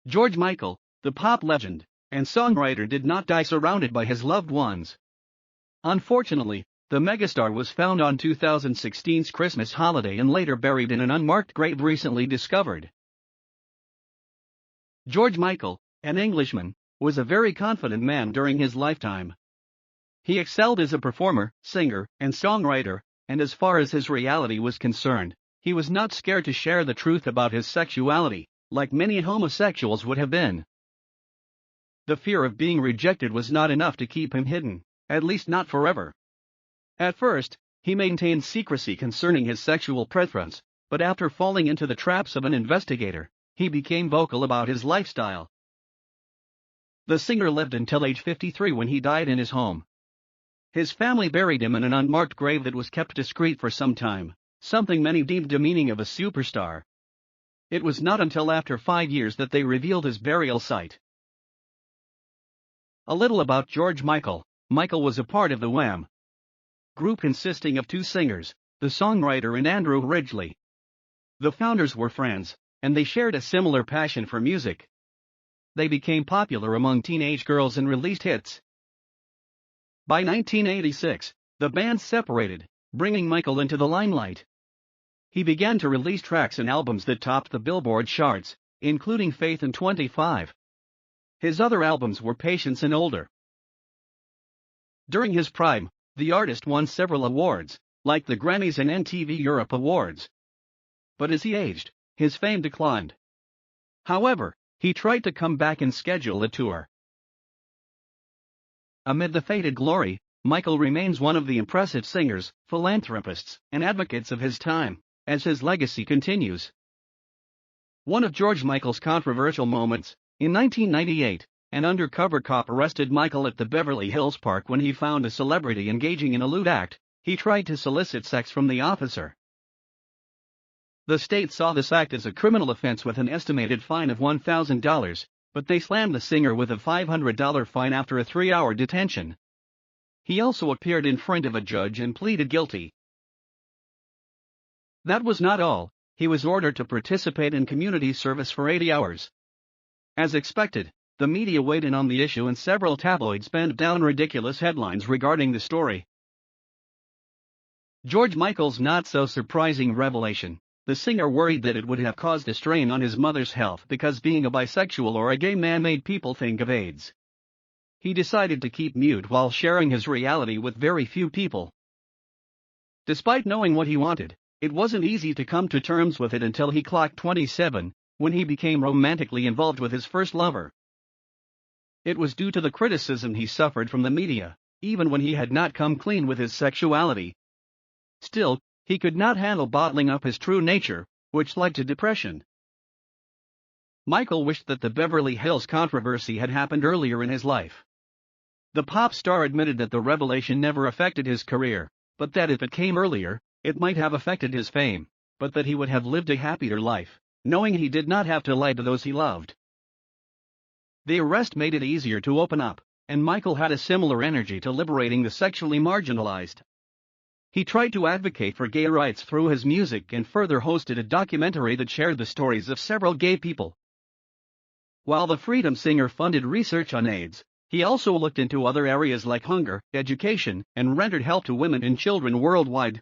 George Michael, the pop legend and songwriter, did not die surrounded by his loved ones. Unfortunately, the megastar was found on 2016's Christmas holiday and later buried in an unmarked grave recently discovered. George Michael, an Englishman, was a very confident man during his lifetime. He excelled as a performer, singer, and songwriter, and as far as his reality was concerned, he was not scared to share the truth about his sexuality, like many homosexuals would have been. The fear of being rejected was not enough to keep him hidden, at least not forever. At first, he maintained secrecy concerning his sexual preference, but after falling into the traps of an investigator, he became vocal about his lifestyle. The singer lived until age 53 when he died in his home. His family buried him in an unmarked grave that was kept discreet for some time, something many deemed demeaning of a superstar. It was not until after 5 years that they revealed his burial site. A little about George Michael. Michael was a part of the Wham! Group consisting of 2 singers, the songwriter and Andrew Ridgeley. The founders were friends, and they shared a similar passion for music. They became popular among teenage girls and released hits. By 1986, the band separated, bringing Michael into the limelight. He began to release tracks and albums that topped the Billboard charts, including Faith and 25. His other albums were Patience and Older. During his prime, the artist won several awards, like the Grammys and MTV Europe Awards. But as he aged, his fame declined. However, he tried to come back and schedule a tour. Amid the faded glory, Michael remains one of the impressive singers, philanthropists, and advocates of his time, as his legacy continues. One of George Michael's controversial moments, in 1998, an undercover cop arrested Michael at the Beverly Hills Park when he found a celebrity engaging in a lewd act. He tried to solicit sex from the officer. The state saw this act as a criminal offense with an estimated fine of $1,000, but they slammed the singer with a $500 fine after a 3-hour detention. He also appeared in front of a judge and pleaded guilty. That was not all, he was ordered to participate in community service for 80 hours. As expected, the media weighed in on the issue and several tabloids penned down ridiculous headlines regarding the story. George Michael's not-so-surprising revelation. The singer worried that it would have caused a strain on his mother's health because being a bisexual or a gay man made people think of AIDS. He decided to keep mute while sharing his reality with very few people. Despite knowing what he wanted, it wasn't easy to come to terms with it until he clocked 27, when he became romantically involved with his first lover. It was due to the criticism he suffered from the media, even when he had not come clean with his sexuality. Still, he could not handle bottling up his true nature, which led to depression. Michael wished that the Beverly Hills controversy had happened earlier in his life. The pop star admitted that the revelation never affected his career, but that if it came earlier, it might have affected his fame, but that he would have lived a happier life, knowing he did not have to lie to those he loved. The arrest made it easier to open up, and Michael had a similar energy to liberating the sexually marginalized. He tried to advocate for gay rights through his music and further hosted a documentary that shared the stories of several gay people. While the Freedom singer funded research on AIDS, he also looked into other areas like hunger, education, and rendered help to women and children worldwide.